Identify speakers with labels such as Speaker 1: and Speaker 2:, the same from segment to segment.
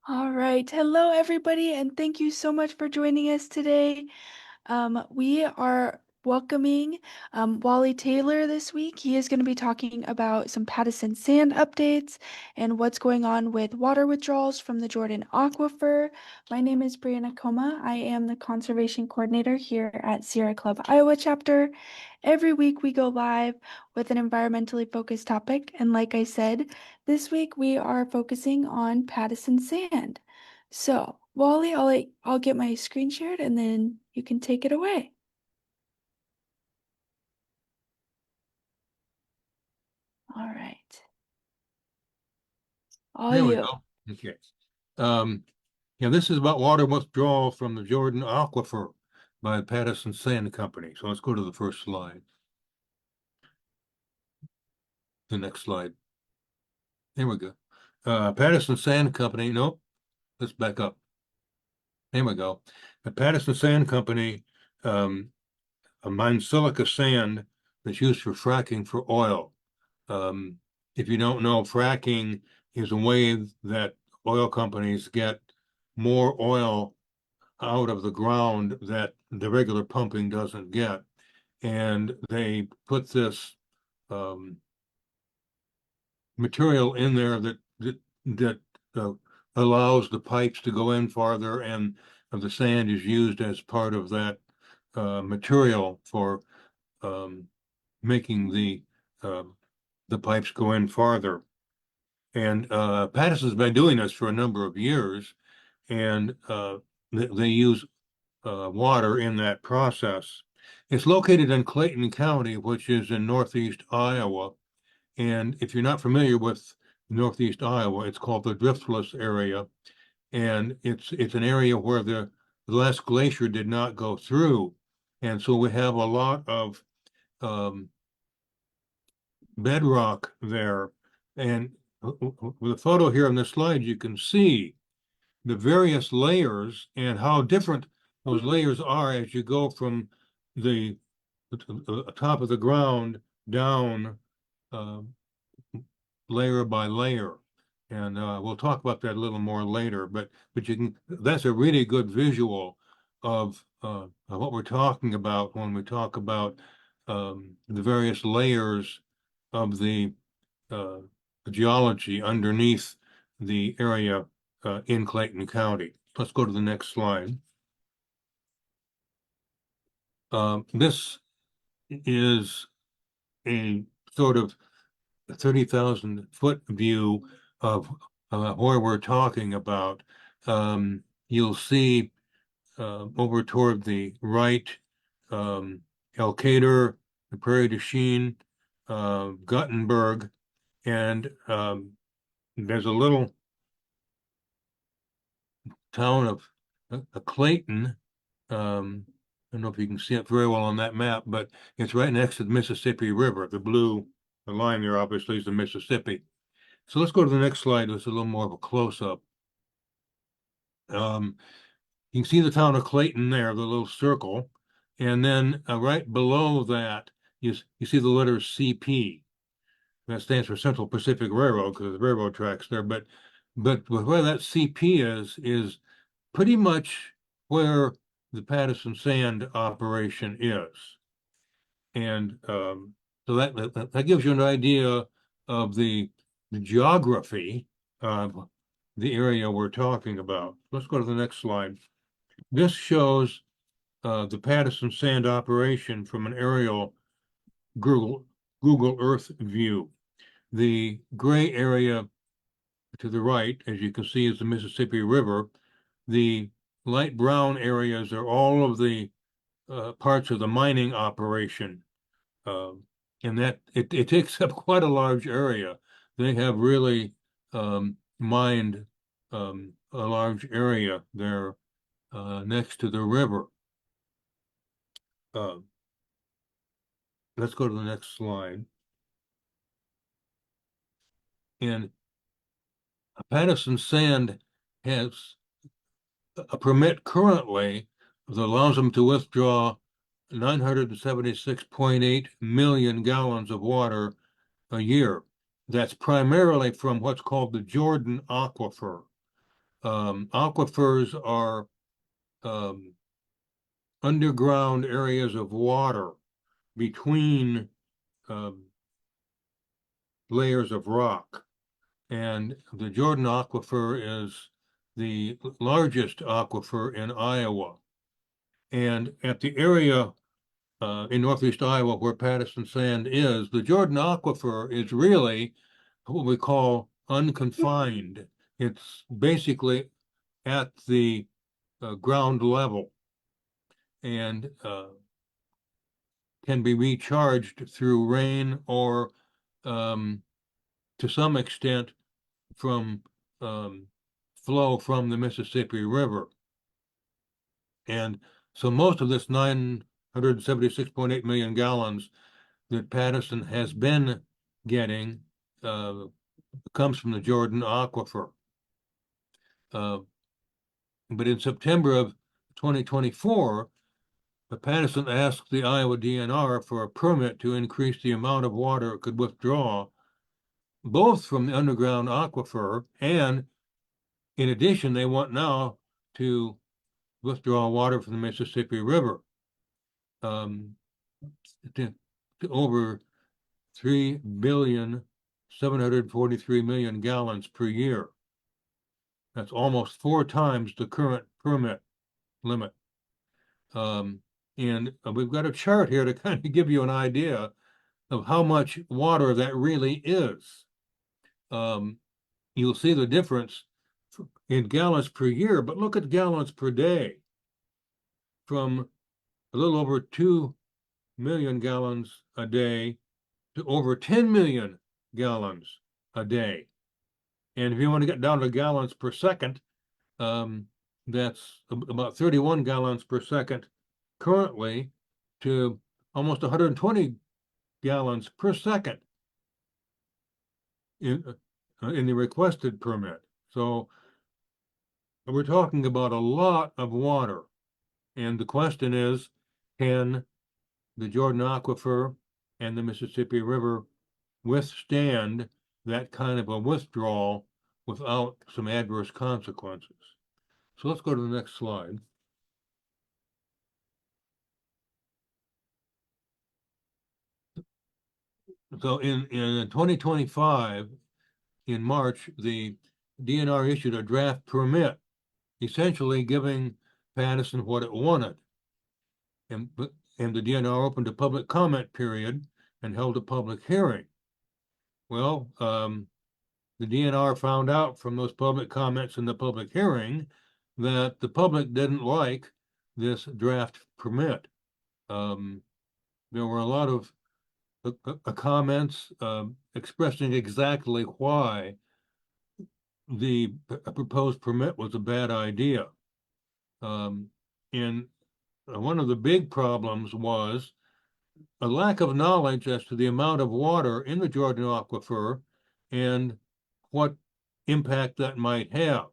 Speaker 1: All right. Hello, everybody, and thank you so much for joining us today. We are welcoming Wally Taylor this week. He is going to be talking about some Pattison sand updates and what's going on with water withdrawals from the Jordan Aquifer. My name is Brianna Coma. I am the conservation coordinator here at Sierra Club Iowa chapter. Every week we go live with an environmentally focused topic, and like I said, this week we are focusing on Pattison sand. So, Wally, I'll get my screen shared and then you can take it away. All right. All
Speaker 2: There we
Speaker 1: you.
Speaker 2: go. Okay. Um, yeah, this is about water withdrawal from the Jordan Aquifer by the Pattison Sand Company. So let's go to the first slide. The next slide. There we go. Pattison Sand Company. Nope. Let's back up. There we go. The Pattison Sand Company mines silica sand that's used for fracking for oil. Um, if you don't know, fracking is a way that oil companies get more oil out of the ground that the regular pumping doesn't get. And they put this um, material in there that allows the pipes to go in farther, and the sand is used as part of that material for um, making uh, the pipes go in farther. And Pattison's been doing this for a number of years, and they use water in that process. It's located in Clayton County, which is in northeast Iowa. And if you're not familiar with northeast Iowa, it's called the Driftless area. And it's an area where the last glacier did not go through. And so we have a lot of um, bedrock there. And with the photo here on this slide, you can see the various layers and how different those layers are as you go from the top of the ground down uh, layer by layer. And we'll talk about that a little more later, but you can, that's a really good visual of what we're talking about when we talk about the various layers of uh, the geology underneath the area in Clayton County. Let's go to the next slide. This is a sort of 30,000-foot view of where we're talking about. You'll see over toward the right, El Cader, the Prairie du Chien, Guttenberg, and there's a little town of Clayton. I don't know if you can see it very well on that map, but it's right next to the Mississippi River. The line there obviously is the Mississippi. So let's go to the next slide. It's a little more of a close-up. Um, you can see the town of Clayton there, the little circle. And then right below that, you see the letter CP. That stands for Central Pacific Railroad because the railroad tracks there. But where that CP is pretty much where the Pattison Sand operation is. And so that gives you an idea of the geography of the area we're talking about. Let's go to the next slide. This shows the Pattison Sand operation from an aerial Google, Google Earth view. The gray area to the right, as you can see, is the Mississippi River. The light brown areas are all of the parts of the mining operation. Um, and that it takes up quite a large area. They have really mined a large area there next to the river. Uh, let's go to the next slide. And Pattison Sand has a permit currently that allows them to withdraw 976.8 million gallons of water a year. That's primarily from what's called the Jordan Aquifer. Aquifers are underground areas of water between um, layers of rock. And the Jordan Aquifer is the largest aquifer in Iowa. And at the area in northeast Iowa where Pattison Sand is, the Jordan Aquifer is really what we call unconfined. It's basically at the ground level and can be recharged through rain or um, to some extent from um, flow from the Mississippi River. And so most of this 976.8 million gallons that Pattison has been getting uh, comes from the Jordan Aquifer. But in September of 2024, Pattison asked the Iowa DNR for a permit to increase the amount of water it could withdraw, both from the underground aquifer, and in addition, they want now to withdraw water from the Mississippi River um, to over 3,743,000,000 gallons per year. That's almost 4 times the current permit limit. And we've got a chart here to kind of give you an idea of how much water that really is. You'll see the difference in gallons per year, but look at gallons per day from a little over 2 million gallons a day to over 10 million gallons a day. And if you want to get down to gallons per second, that's about 31 gallons per second currently to almost 120 gallons per second in the requested permit. So we're talking about a lot of water. And the question is, can the Jordan Aquifer and the Mississippi River withstand that kind of a withdrawal without some adverse consequences? So let's go to the next slide. So in 2025, in March, the DNR issued a draft permit, essentially giving Pattison what it wanted. And the DNR opened a public comment period and held a public hearing. Well, the DNR found out from those public comments in the public hearing that the public didn't like this draft permit. There were a lot of comments expressing exactly why the proposed permit was a bad idea. And one of the big problems was a lack of knowledge as to the amount of water in the Jordan Aquifer and what impact that might have.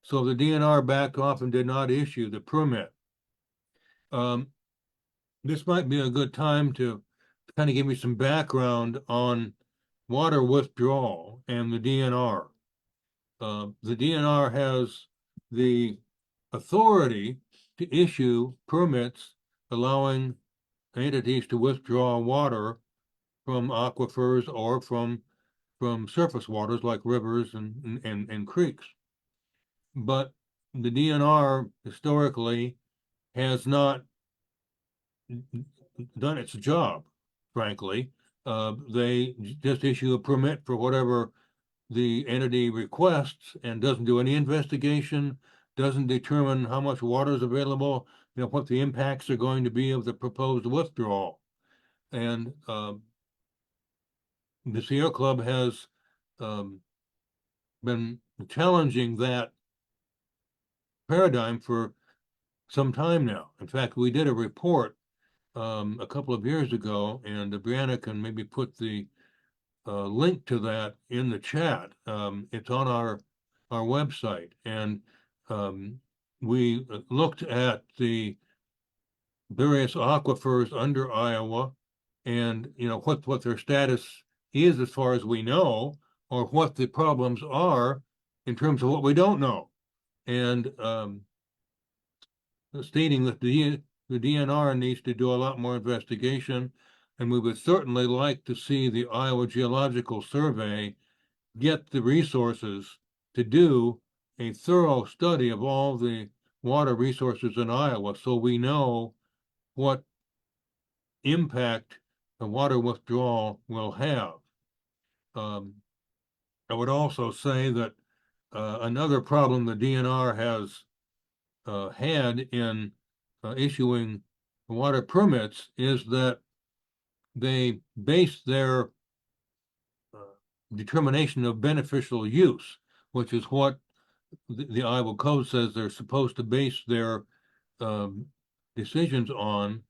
Speaker 2: So the DNR backed off and did not issue the permit. This might be a good time to kind of give you some background on water withdrawal and the DNR. The DNR has the authority to issue permits allowing entities to withdraw water from aquifers or from surface waters like rivers and creeks. But the DNR historically has not done its job, frankly. They just issue a permit for whatever the entity requests and doesn't do any investigation, doesn't determine how much water is available, what the impacts are going to be of the proposed withdrawal. And the Sierra Club has been challenging that paradigm for some time now. In fact, we did a report a couple of years ago, and Brianna can maybe put the link to that in the chat. It's on our website, and we looked at the various aquifers under Iowa, and what their status is as far as we know, or what the problems are in terms of what we don't know, and stating that the DNR needs to do a lot more investigation, and we would certainly like to see the Iowa Geological Survey get the resources to do a thorough study of all the water resources in Iowa so we know what impact the water withdrawal will have. Um, I would also say that another problem the DNR has had in issuing water permits is that they base their uh, determination of beneficial use, which is what the Iowa Code says they're supposed to base their um, decisions on.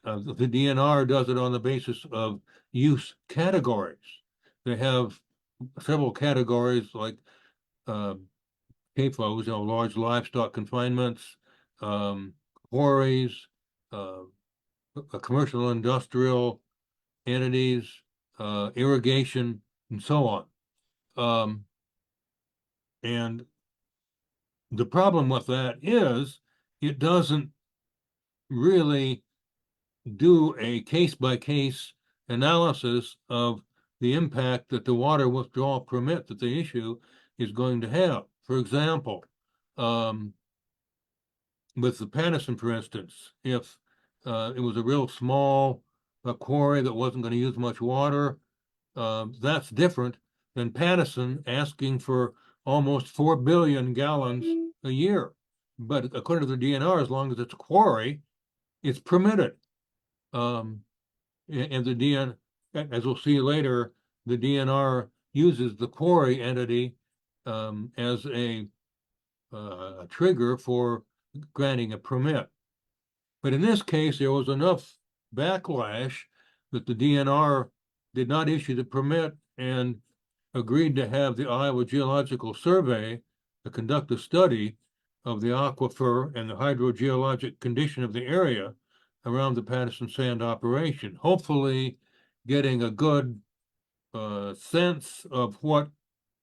Speaker 2: The DNR does it on the basis of use categories. They have several categories like uh, CAFOs, large livestock confinements, um, quarries, uh, commercial industrial entities, irrigation, and so on. Um, and the problem with that is it doesn't really do a case-by-case analysis of the impact that the water withdrawal permit that they issue is going to have. For example, um, with the Pattison, for instance, if it was a real small quarry that wasn't going to use much water, that's different than Pattison asking for almost 4 billion gallons a year. But according to the DNR, as long as it's a quarry, it's permitted. Um, and the DN, as we'll see later, the DNR uses the quarry entity as a trigger for granting a permit. But in this case, there was enough backlash that the DNR did not issue the permit and agreed to have the Iowa Geological Survey to conduct a study of the aquifer and the hydrogeologic condition of the area around the Pattison sand operation, hopefully getting a good sense of what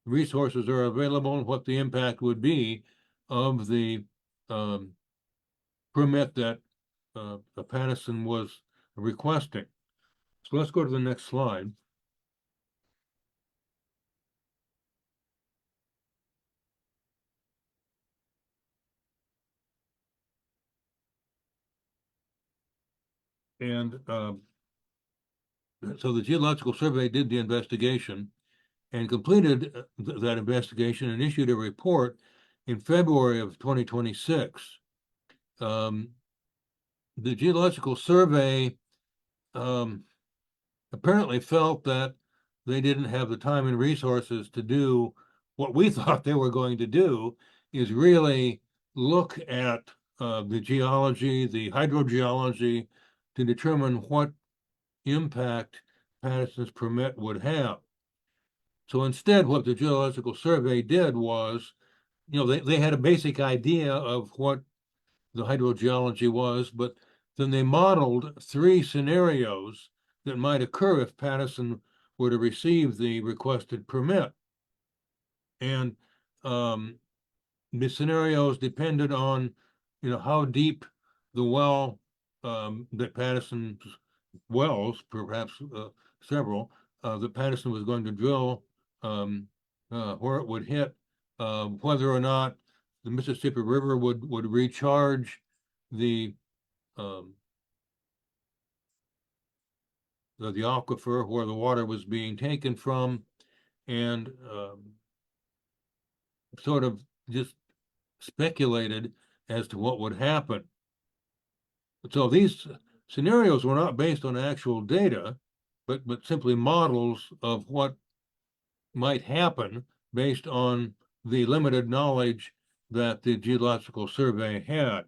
Speaker 2: resources are available and what the impact would be of the permit that Pattison was requesting. So let's go to the next slide. And so the Geological Survey did the investigation and completed that investigation and issued a report in February of 2026. The Geological Survey apparently felt that they didn't have the time and resources to do what we thought they were going to do, is really look at the geology, the hydrogeology, to determine what impact Pattison's permit would have. So instead, what the Geological Survey did was, they had a basic idea of what the hydrogeology was, but then they modeled 3 scenarios that might occur if Pattison were to receive the requested permit. And the scenarios depended on, how deep the well that Pattison's wells, perhaps several, that Pattison was going to drill, where it would hit, whether or not the Mississippi River would recharge the aquifer where the water was being taken from, and sort of just speculated as to what would happen. So these scenarios were not based on actual data, but simply models of what might happen based on the limited knowledge that the Geological Survey had.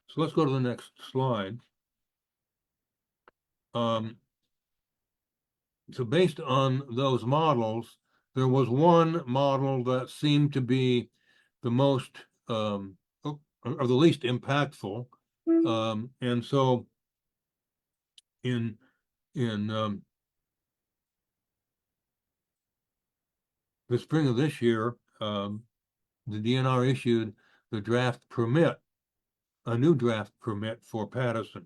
Speaker 2: So let's go to the next slide. So based on those models, there was one model that seemed to be the most or the least impactful. And so in the spring of this year, the DNR issued the draft permit, a new draft permit for Pattison.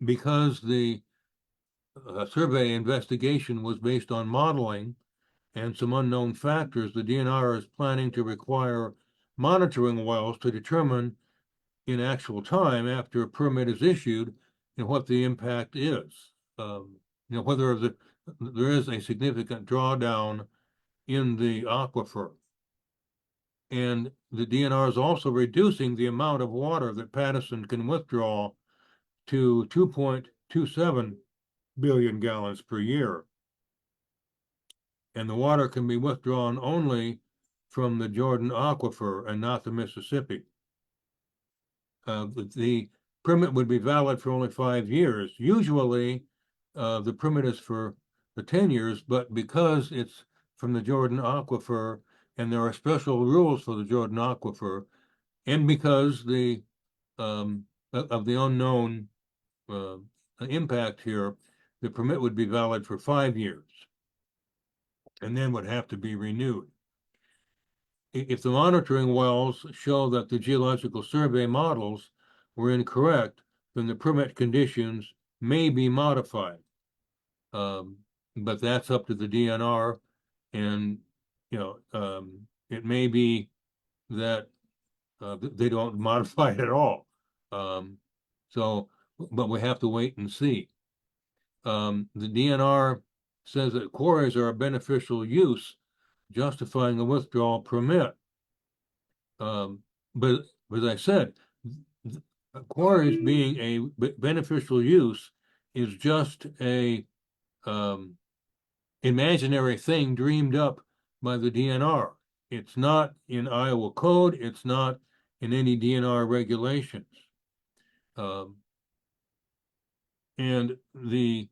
Speaker 2: Because the survey investigation was based on modeling and some unknown factors, the DNR is planning to require monitoring wells to determine in actual time after a permit is issued and what the impact is. Whether there is a significant drawdown in the aquifer. And the DNR is also reducing the amount of water that Pattison can withdraw to 2.27 billion gallons per year. And the water can be withdrawn only from the Jordan Aquifer and not the Mississippi. The permit would be valid for only 5 years. Usually, the permit is for 10 years, but because it's from the Jordan Aquifer and there are special rules for the Jordan Aquifer, and because of the unknown impact here, the permit would be valid for 5 years and then would have to be renewed. If the monitoring wells show that the geological survey models were incorrect, then the permit conditions may be modified. But that's up to the DNR, and it may be that they don't modify it at all. But we have to wait and see. The DNR says that quarries are a beneficial use, justifying a withdrawal permit. But as I said, quarries being a beneficial use is just a imaginary thing dreamed up by the DNR. It's not in Iowa code. It's not in any DNR regulations. And the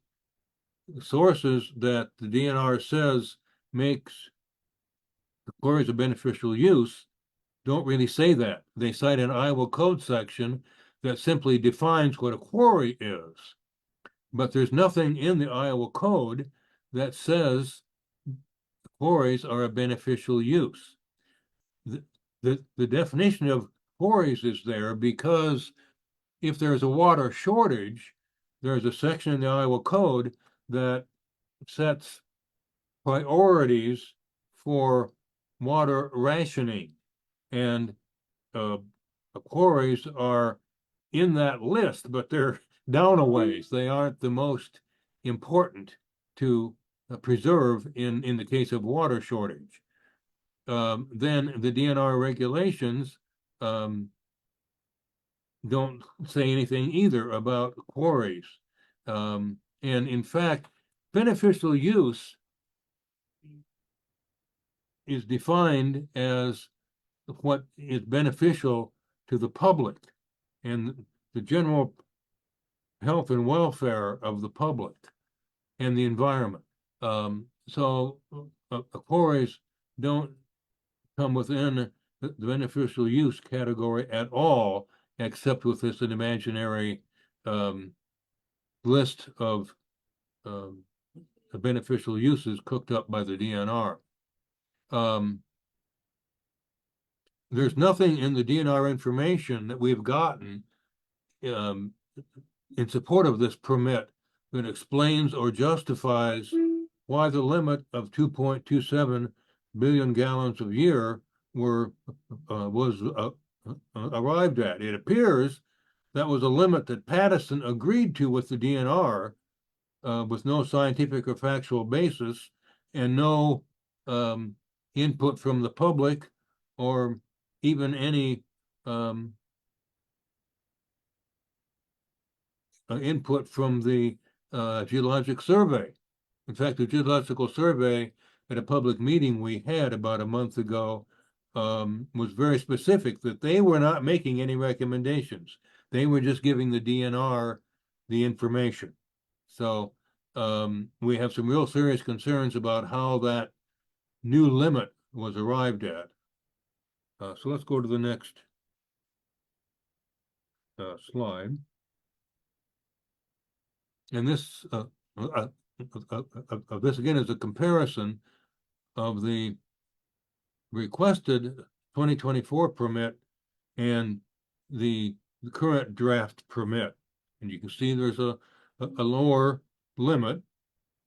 Speaker 2: sources that the DNR says makes the quarries a beneficial use don't really say that. They cite an Iowa code section that simply defines what a quarry is. But there's nothing in the Iowa code that says quarries are a beneficial use. The definition of quarries is there because if there's a water shortage, there's a section in the Iowa code that sets priorities for water rationing, and quarries are in that list, but they're down a ways. They aren't the most important to preserve in the case of water shortage. Then the DNR regulations don't say anything either about quarries. And in fact, beneficial use is defined as what is beneficial to the public and the general health and welfare of the public and the environment. So quarries don't come within the beneficial use category at all, except with this an imaginary list of beneficial uses cooked up by the DNR. There's nothing in the DNR information that we've gotten in support of this permit that explains or justifies why the limit of 2.27 billion gallons a year was arrived at. It appears that was a limit that Pattison agreed to with the DNR with no scientific or factual basis and no input from the public or even any input from the Geologic Survey. In fact, the Geological Survey at a public meeting we had about a month ago was very specific that they were not making any recommendations. They were just giving the DNR the information. So we have some real serious concerns about how that new limit was arrived at. So let's go to the next slide. And this this again is a comparison of the requested 2024 permit and the current draft permit. And you can see there's a lower limit,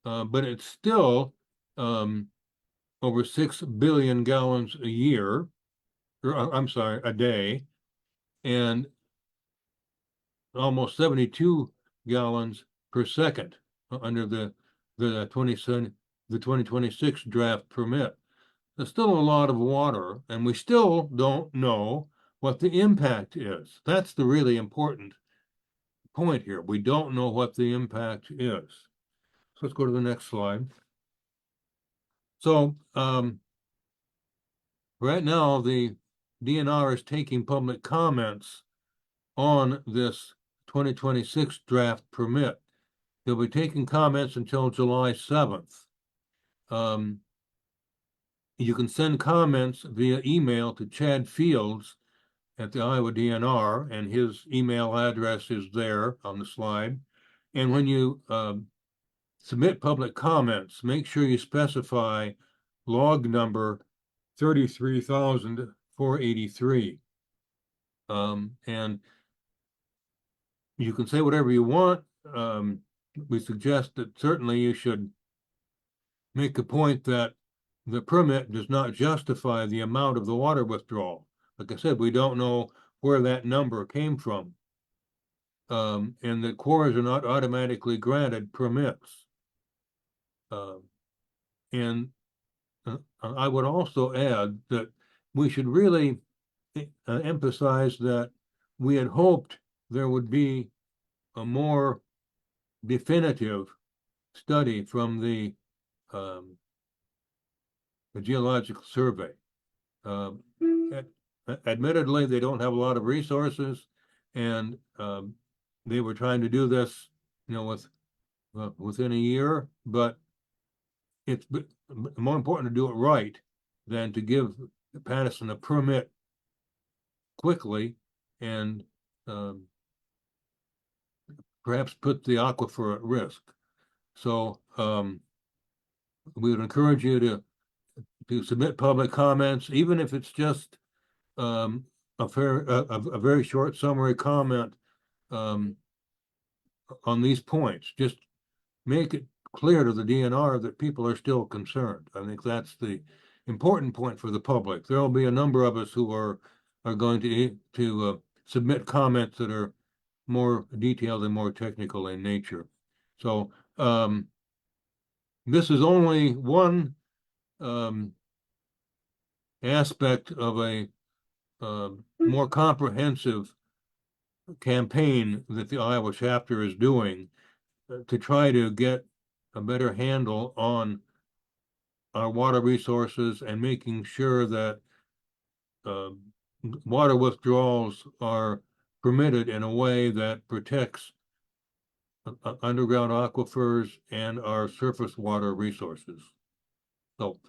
Speaker 2: but it's still over 6 billion gallons a year, or I'm sorry, a day, and almost 72 gallons per second under the 2026 draft permit. There's still a lot of water, and we still don't know what the impact is. That's the really important point here. We don't know what the impact is. So let's go to the next slide. So right now, the DNR is taking public comments on this 2026 draft permit. They'll be taking comments until July 7th. You can send comments via email to Chad Fields at the Iowa DNR, and his email address is there on the slide. And when you submit public comments, make sure you specify log number 33,483. And you can say whatever you want. We suggest that certainly you should make a point that the permit does not justify the amount of the water withdrawal. Like I said, we don't know where that number came from. And that quarries are not automatically granted permits. And I would also add that we should really emphasize that we had hoped there would be a more definitive study from the Geological Survey. Admittedly, they don't have a lot of resources, and they were trying to do this, within a year, but it's more important to do it right than to give Pattison a permit quickly and perhaps put the aquifer at risk. So we would encourage you to submit public comments, even if it's just a very short summary comment on these points. Just make it clear to the DNR that people are still concerned. I think that's the important point for the public. There will be a number of us who are going to submit comments that are more detailed and more technical in nature. So this is only one aspect of a more comprehensive campaign that the Iowa chapter is doing to try to get a better handle on our water resources and making sure that water withdrawals are permitted in a way that protects underground aquifers and our surface water resources. So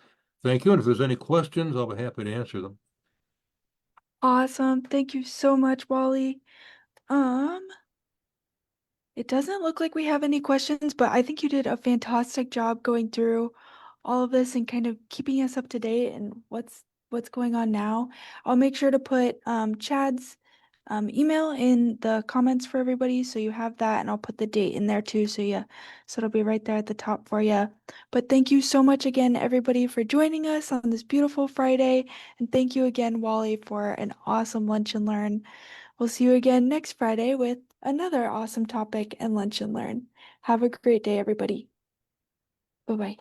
Speaker 2: thank you. And if there's any questions, I'll be happy to answer them.
Speaker 1: Awesome. Thank you so much, Wally. It doesn't look like we have any questions, but I think you did a fantastic job going through all of this and kind of keeping us up to date and what's going on now. I'll make sure to put Chad's email in the comments for everybody so you have that, and I'll put the date in there too, so it'll be right there at the top for you. But thank you so much again, everybody, for joining us on this beautiful Friday, and thank you again, Wally, for an awesome lunch and learn. We'll see you again next Friday with another awesome topic and lunch and learn. Have a great day, everybody. Bye bye.